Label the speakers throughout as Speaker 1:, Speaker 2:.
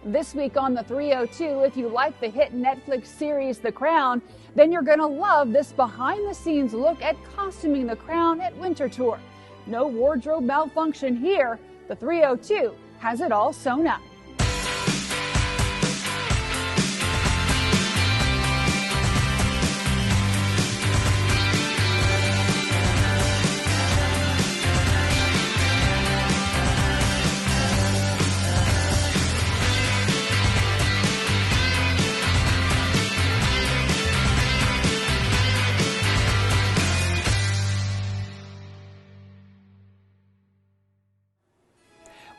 Speaker 1: This week on the 302, if you like the hit Netflix series The Crown, then you're going to love this behind-the-scenes look at costuming the Crown at Winterthur. No wardrobe malfunction here. The 302 has it all sewn up.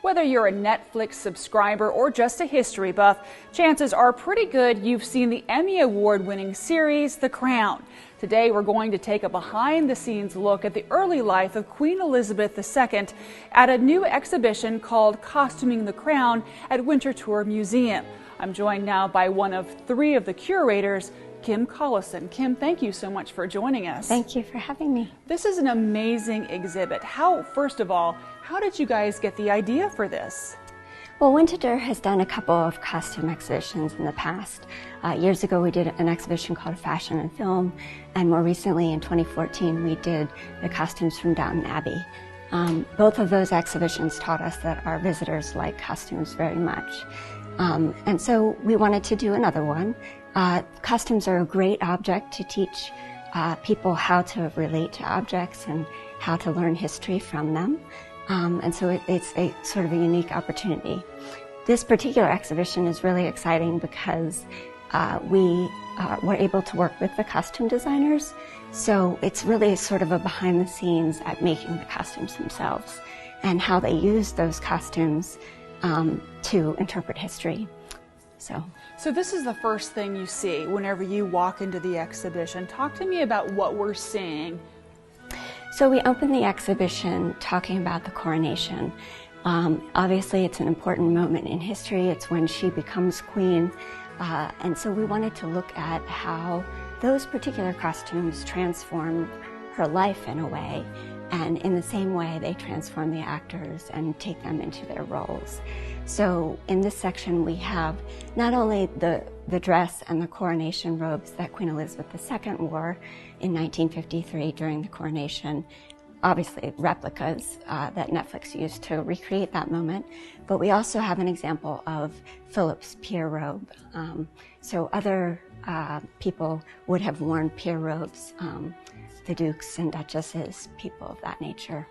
Speaker 1: Whether you're a Netflix subscriber or just a history buff, chances are pretty good you've seen the Emmy Award-winning series, The Crown. Today, we're going to take a behind-the-scenes look at the early life of Queen Elizabeth II at a new exhibition called Costuming the Crown at Winterthur Museum. I'm joined now by one of three of the curators, Kim Collison. Kim, thank you so much for joining us.
Speaker 2: Thank you for having me.
Speaker 1: This is an amazing exhibit. First of all, how did you guys get the idea for this?
Speaker 2: Well, Winterthur has done a couple of costume exhibitions in the past. Years ago, we did an exhibition called Fashion and Film, and more recently in 2014, we did the costumes from Downton Abbey. Both of those exhibitions taught us that our visitors like costumes very much. And so we wanted to do another one. Costumes are a great object to teach people how to relate to objects and how to learn history from them. And so it's a sort of a unique opportunity. This particular exhibition is really exciting because we were able to work with the costume designers. So it's really sort of a behind the scenes at making the costumes themselves and how they use those costumes to interpret history. So
Speaker 1: this is the first thing you see whenever you walk into the exhibition. Talk to me about what we're seeing.
Speaker 2: So we opened the exhibition talking about the coronation. Obviously, it's an important moment in history. It's when she becomes queen. And so we wanted to look at how those particular costumes transform her life in a way. And in the same way, they transform the actors and take them into their roles. So in this section, we have not only the dress and the coronation robes that Queen Elizabeth II wore in 1953 during the coronation, obviously replicas that Netflix used to recreate that moment, but we also have an example of Philip's peer robe. So other people would have worn peer robes, the dukes and duchesses, people of that nature.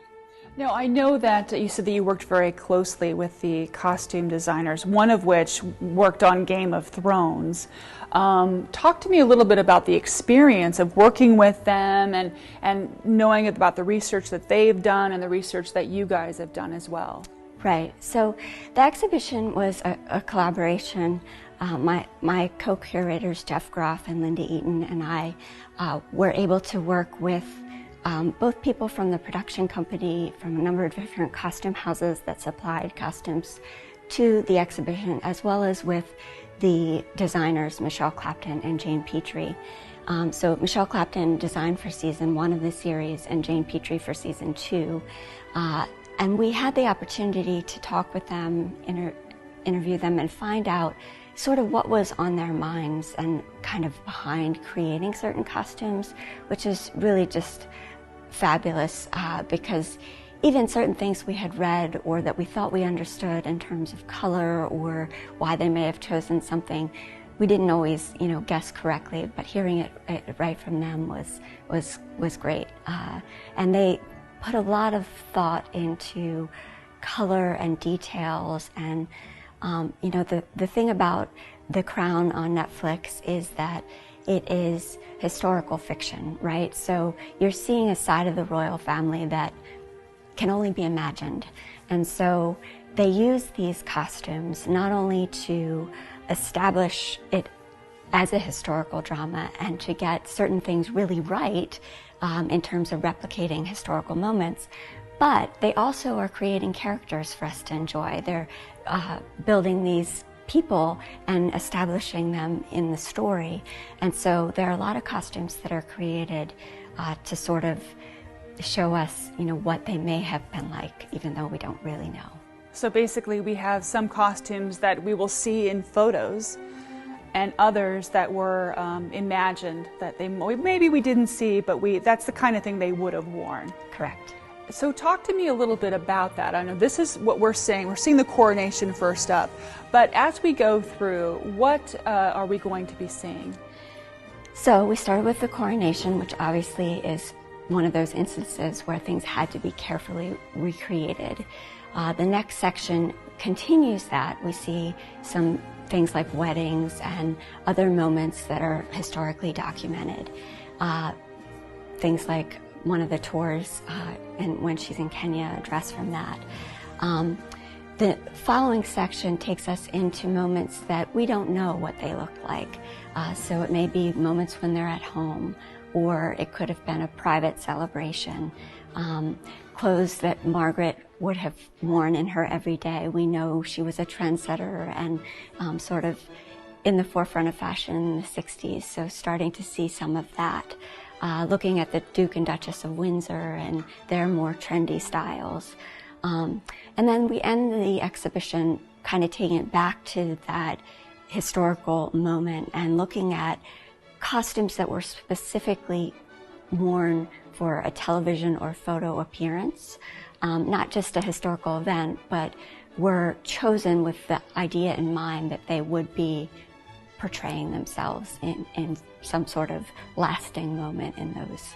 Speaker 1: Now, I know that you said that you worked very closely with the costume designers, one of which worked on Game of Thrones. Talk to me a little bit about the experience of working with them and knowing about the research that they've done and the research that you guys have done as well.
Speaker 2: Right. So the exhibition was a collaboration. My co-curators, Jeff Groff and Linda Eaton, and I were able to work with both people from the production company, from a number of different costume houses that supplied costumes to the exhibition, as well as with the designers, Michelle Clapton and Jane Petrie. So Michelle Clapton designed for season 1 of the series and Jane Petrie for season 2. And we had the opportunity to talk with them, interview them, and find out sort of what was on their minds and kind of behind creating certain costumes, which is really just fabulous because even certain things we had read or that we thought we understood in terms of color or why they may have chosen something, we didn't always, guess correctly. But hearing it right from them was great, and they put a lot of thought into color and details. And the thing about The Crown on Netflix is that it is historical fiction, right? So you're seeing a side of the royal family that can only be imagined. And so they use these costumes not only to establish it as a historical drama and to get certain things really right in terms of replicating historical moments, but they also are creating characters for us to enjoy. They're building these people and establishing them in the story. And so there are a lot of costumes that are created to sort of show us, what they may have been like, even though we don't really know.
Speaker 1: So basically we have some costumes that we will see in photos and others that were imagined that maybe we didn't see, but that's the kind of thing they would have worn.
Speaker 2: Correct.
Speaker 1: So talk to me a little bit about that. I know this is what we're seeing. We're seeing the coronation first up, but as we go through, what are we going to be seeing?
Speaker 2: So we started with the coronation, which obviously is one of those instances where things had to be carefully recreated. The next section continues that. We see some things like weddings and other moments that are historically documented. Things like one of the tours and when she's in Kenya, a dress from that. The following section takes us into moments that we don't know what they look like. So it may be moments when they're at home, or it could have been a private celebration. Clothes that Margaret would have worn in her everyday. We know she was a trendsetter and sort of in the forefront of fashion in the 60s, so starting to see some of that. Looking at the Duke and Duchess of Windsor and their more trendy styles. And then we end the exhibition kind of taking it back to that historical moment and looking at costumes that were specifically worn for a television or photo appearance, not just a historical event, but were chosen with the idea in mind that they would be portraying themselves in some sort of lasting moment in those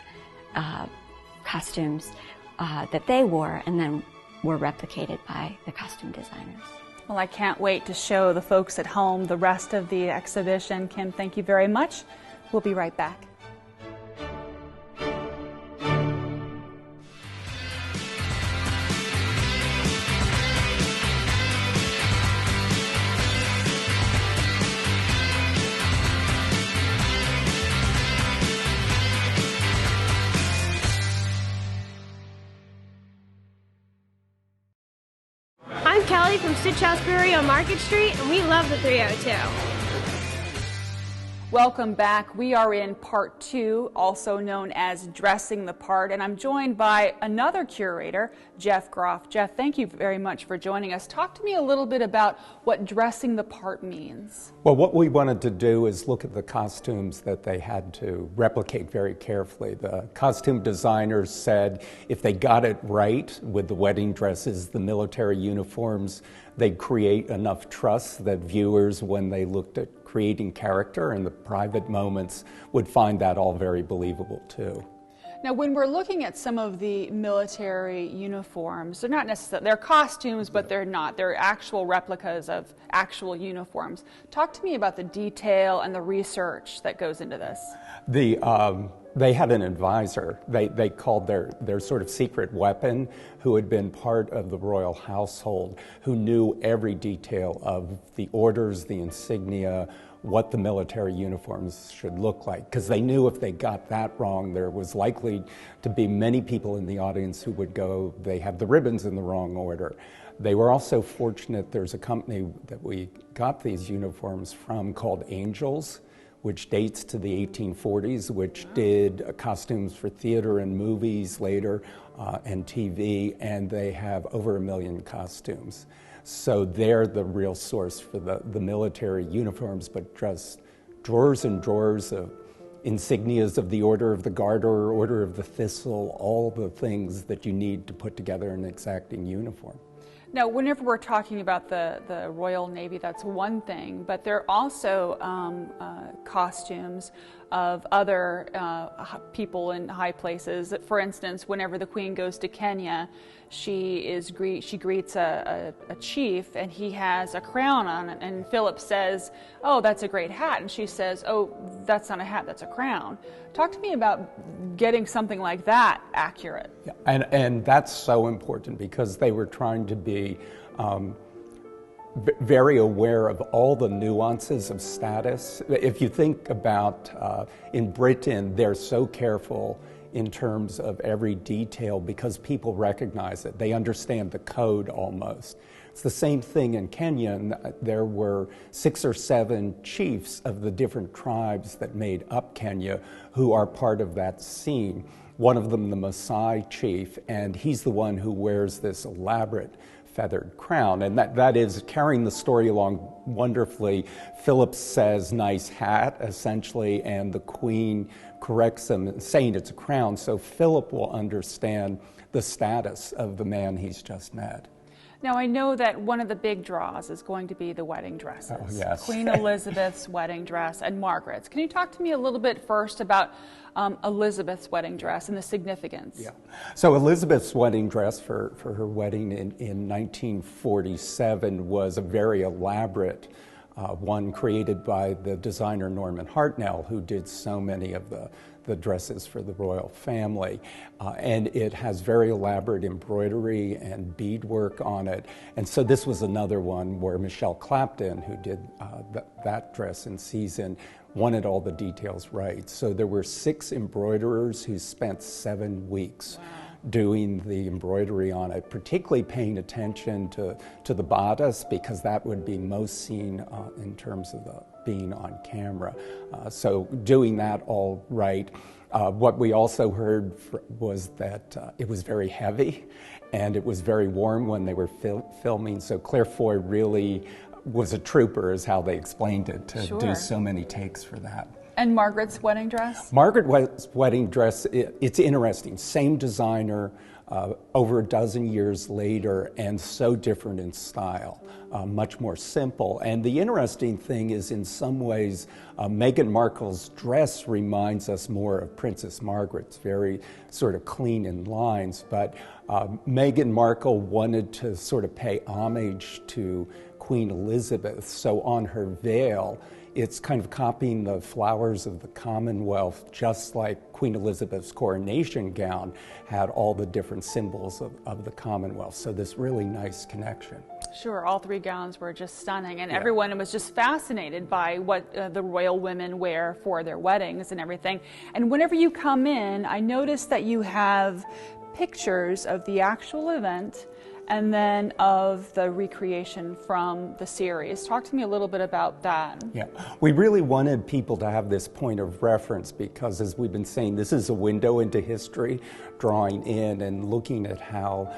Speaker 2: costumes that they wore and then were replicated by the costume designers.
Speaker 1: Well, I can't wait to show the folks at home the rest of the exhibition. Kim, thank you very much. We'll be right back.
Speaker 3: I'm Kelly from Stitch House Brewery on Market Street, and we love the 302.
Speaker 1: Welcome back. We are in part 2, also known as Dressing the Part, and I'm joined by another curator, Jeff Groff. Jeff, thank you very much for joining us. Talk to me a little bit about what dressing the part means.
Speaker 4: Well, what we wanted to do is look at the costumes that they had to replicate very carefully. The costume designers said if they got it right with the wedding dresses, the military uniforms, they'd create enough trust that viewers, when they looked at creating character and the private moments, would find that all very believable too.
Speaker 1: Now, when we're looking at some of the military uniforms, they're not necessarily, they're costumes, but they're not. They're actual replicas of actual uniforms. Talk to me about the detail and the research that goes into this.
Speaker 4: They had an advisor, they called their sort of secret weapon, who had been part of the royal household, who knew every detail of the orders, the insignia, what the military uniforms should look like. Because they knew if they got that wrong, there was likely to be many people in the audience who would go, they have the ribbons in the wrong order. They were also fortunate, there's a company that we got these uniforms from called Angels, which dates to the 1840s, which did costumes for theater and movies later and TV, and they have over 1 million costumes. So they're the real source for the military uniforms, but just drawers and drawers of insignias of the Order of the Garter, Order of the Thistle, all the things that you need to put together an exacting uniform.
Speaker 1: Now, whenever we're talking about the Royal Navy, that's one thing, but there are also costumes of other people in high places. For instance, whenever the Queen goes to Kenya, she greets a chief, and he has a crown on it, and Philip says, "Oh, that's a great hat," and she says, "Oh, that's not a hat, that's a crown." Talk to me about getting something like that accurate.
Speaker 4: Yeah, and that's so important because they were trying to be very aware of all the nuances of status. If you think about in Britain, they're so careful in terms of every detail because people recognize it. They understand the code almost. It's the same thing in Kenya. And there were 6 or 7 chiefs of the different tribes that made up Kenya who are part of that scene. One of them, the Maasai chief, and he's the one who wears this elaborate feathered crown. And that is carrying the story along wonderfully. Philip says, "Nice hat," essentially, and the Queen corrects him, saying it's a crown, so Philip will understand the status of the man he's just met.
Speaker 1: Now, I know that one of the big draws is going to be the wedding dresses.
Speaker 4: Oh, yes.
Speaker 1: Queen Elizabeth's wedding dress and Margaret's. Can you talk to me a little bit first about Elizabeth's wedding dress and the significance?
Speaker 4: Yeah. So Elizabeth's wedding dress for her wedding in 1947 was a very elaborate one created by the designer Norman Hartnell, who did so many of the dresses for the royal family. And it has very elaborate embroidery and beadwork on it. And so this was another one where Michelle Clapton, who did that dress in season, wanted all the details right. So there were 6 embroiderers who spent 7 weeks doing the embroidery on it, particularly paying attention to the bodice, because that would be most seen in terms of being on camera. So doing that all right. What we also heard was that it was very heavy and it was very warm when they were filming. So Claire Foy really was a trooper, is how they explained it, to do so many takes for that.
Speaker 1: And Margaret's wedding dress?
Speaker 4: Margaret's wedding dress, it's interesting. Same designer, over a dozen years later, and so different in style, much more simple. And the interesting thing is, in some ways, Meghan Markle's dress reminds us more of Princess Margaret's, very sort of clean in lines. But Meghan Markle wanted to sort of pay homage to Queen Elizabeth, so on her veil, it's kind of copying the flowers of the Commonwealth, just like Queen Elizabeth's coronation gown had all the different symbols of the Commonwealth. So this really nice connection.
Speaker 1: Sure, all 3 gowns were just stunning, and everyone was just fascinated by what the royal women wear for their weddings and everything. And whenever you come in, I noticed that you have pictures of the actual event and then of the recreation from the series. Talk to me a little bit about that.
Speaker 4: Yeah, we really wanted people to have this point of reference because, as we've been saying, this is a window into history, drawing in and looking at how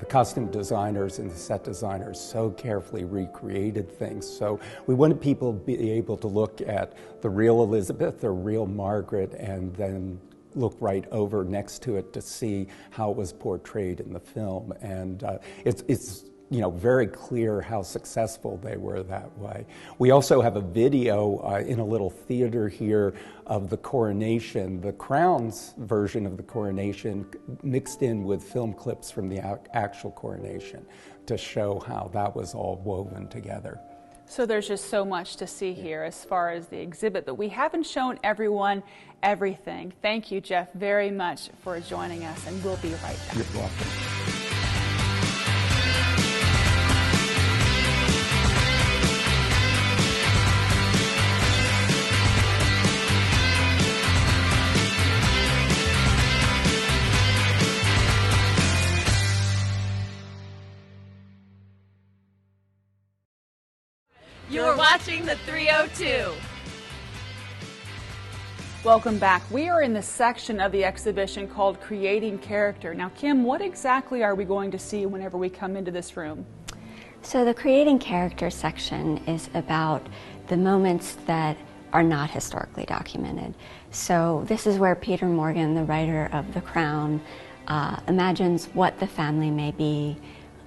Speaker 4: the costume designers and the set designers so carefully recreated things. So we wanted people to be able to look at the real Elizabeth, the real Margaret, and then look right over next to it to see how it was portrayed in the film. And it's very clear how successful they were that way. We also have a video in a little theater here of the coronation, the Crown's version of the coronation, mixed in with film clips from the actual coronation to show how that was all woven together.
Speaker 1: So there's just so much to see here as far as the exhibit, but we haven't shown everyone everything. Thank you, Jeff, very much for joining us, and we'll be right back.
Speaker 4: You're welcome.
Speaker 3: You're watching the 302.
Speaker 1: Welcome back. We are in the section of the exhibition called Creating Character. Now, Kim, what exactly are we going to see whenever we come into this room?
Speaker 2: So the Creating Character section is about the moments that are not historically documented. So this is where Peter Morgan, the writer of The Crown, imagines what the family may be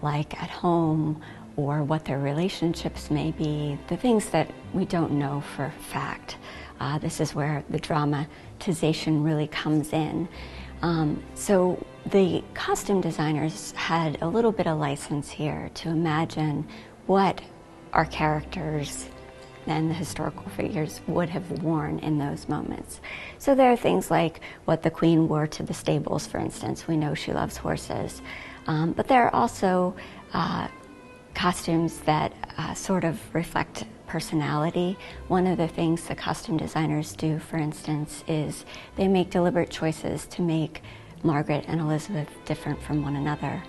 Speaker 2: like at home, or what their relationships may be, the things that we don't know for a fact. This is where the dramatization really comes in. So the costume designers had a little bit of license here to imagine what our characters and the historical figures would have worn in those moments. So there are things like what the Queen wore to the stables, for instance. We know she loves horses. But there are also costumes that sort of reflect personality. One of the things the costume designers do, for instance, is they make deliberate choices to make Margaret and Elizabeth different from one another.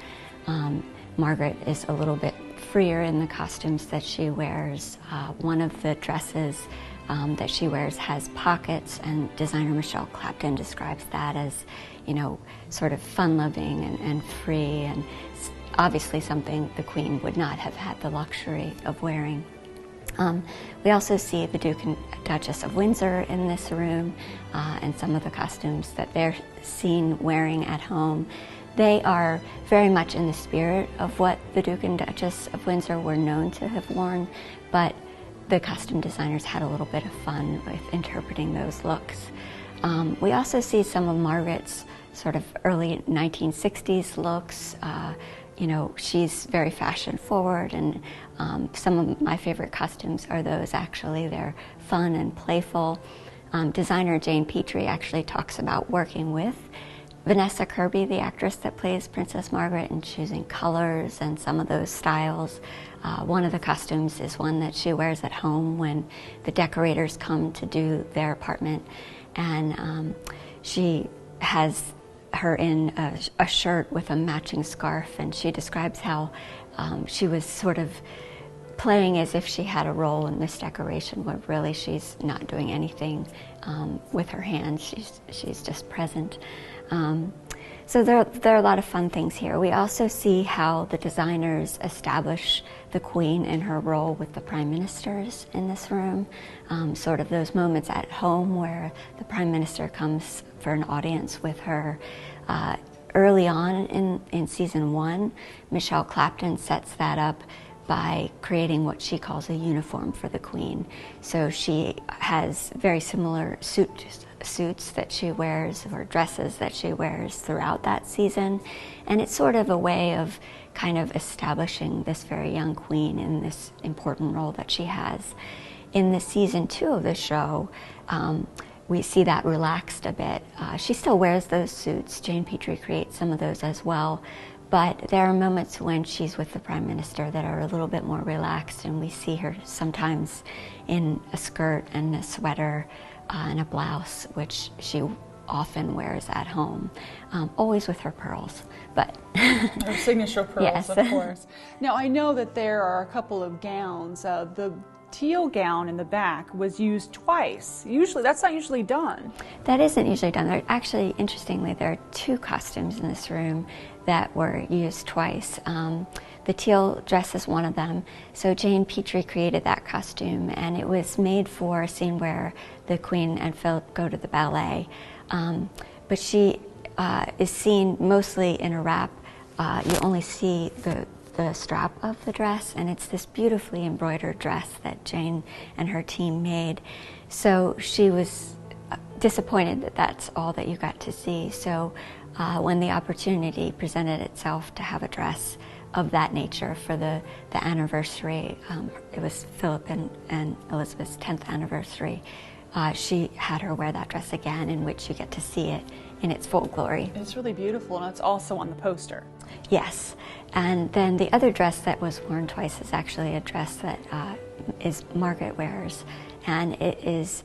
Speaker 2: Margaret is a little bit freer in the costumes that she wears. One of the dresses that she wears has pockets, and designer Michelle Clapton describes that as, sort of fun-loving and free, and obviously something the Queen would not have had the luxury of wearing. We also see the Duke and Duchess of Windsor in this room, and some of the costumes that they're seen wearing at home. They are very much in the spirit of what the Duke and Duchess of Windsor were known to have worn, but the costume designers had a little bit of fun with interpreting those looks. We also see some of Margaret's sort of early 1960s looks. You know, she's very fashion forward, and some of my favorite costumes are those actually. They're fun and playful. Designer Jane Petrie actually talks about working with Vanessa Kirby, the actress that plays Princess Margaret, and choosing colors and some of those styles. One of the costumes is one that she wears at home when the decorators come to do their apartment, and she has her in a shirt with a matching scarf, and she describes how she was sort of playing as if she had a role in this decoration, where really she's not doing anything with her hands. She's just present. So there are a lot of fun things here. We also see how the designers establish the Queen in her role with the prime ministers in this room, sort of those moments at home where the prime minister comes for an audience with her. Early on in season 1, Michelle Clapton sets that up by creating what she calls a uniform for the Queen. So she has very similar suits that she wears, or dresses that she wears throughout that season, and it's sort of a way of kind of establishing this very young Queen in this important role that she has. In the season 2 of the show, we see that relaxed a bit. She still wears those suits. Jane Petrie creates some of those as well, but there are moments when she's with the Prime Minister that are a little bit more relaxed, and we see her sometimes in a skirt and a sweater and a blouse, which she often wears at home, always with her pearls. But
Speaker 1: her signature pearls,
Speaker 2: yes.
Speaker 1: Of course. Now, I know that there are a couple of gowns. The teal gown in the back was used twice. Usually, that's not usually done.
Speaker 2: That isn't usually done. Actually, interestingly, there are 2 costumes in this room that were used twice. The teal dress is one of them. So Jane Petrie created that costume, and it was made for a scene where the Queen and Philip go to the ballet. But she is seen mostly in a wrap. You only see the strap of the dress, and it's this beautifully embroidered dress that Jane and her team made. So she was disappointed that that's all that you got to see. So when the opportunity presented itself to have a dress of that nature for the anniversary, it was Philip and Elizabeth's 10th anniversary, she had her wear that dress again, in which you get to see it in its full glory.
Speaker 1: It's really beautiful, and it's also on the poster.
Speaker 2: Yes, and then the other dress that was worn twice is actually a dress that is Margaret wears, and it is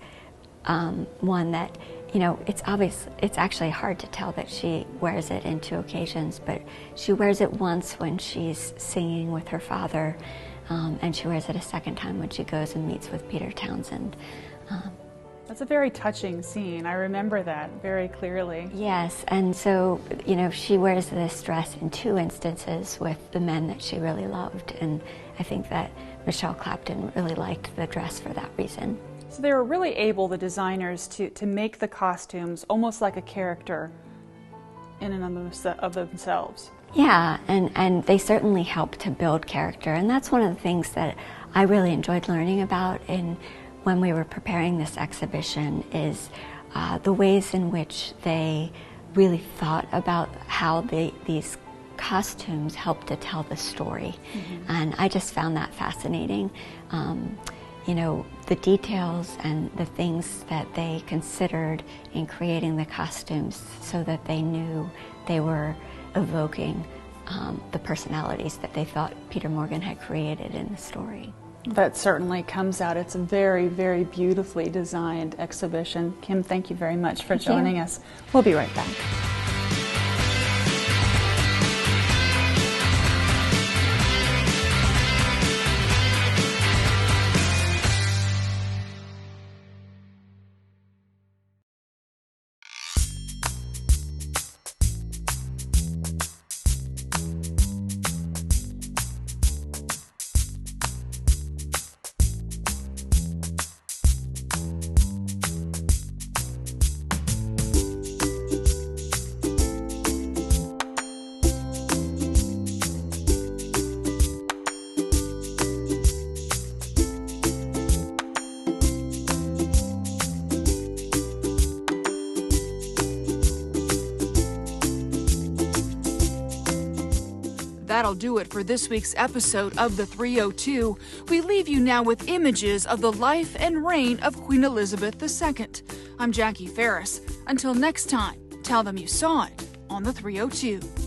Speaker 2: one that, you know, it's obvious. It's actually hard to tell that she wears it in 2 occasions, but she wears it once when she's singing with her father, and she wears it a second time when she goes and meets with Peter Townsend.
Speaker 1: That's a very touching scene. I remember that very clearly.
Speaker 2: Yes, and so, you know, she wears this dress in 2 instances with the men that she really loved, and I think that Michelle Clapton really liked the dress for that reason.
Speaker 1: So they were really able, the designers, to make the costumes almost like a character in and of themselves.
Speaker 2: Yeah, and they certainly help to build character, and that's one of the things that I really enjoyed learning about when we were preparing this exhibition, is the ways in which they really thought about how these costumes help to tell the story. Mm-hmm. And I just found that fascinating. You know, the details and the things that they considered in creating the costumes, so that they knew they were evoking the personalities that they thought Peter Morgan had created in the story.
Speaker 1: That certainly comes out. It's a very, very beautifully designed exhibition. Kim, thank you very much for joining us. We'll be right back. that'll do it for this week's episode of the 302. We leave you now with images of the life and reign of Queen Elizabeth II. I'm Jackie Ferris. Until next time, tell them you saw it on the 302.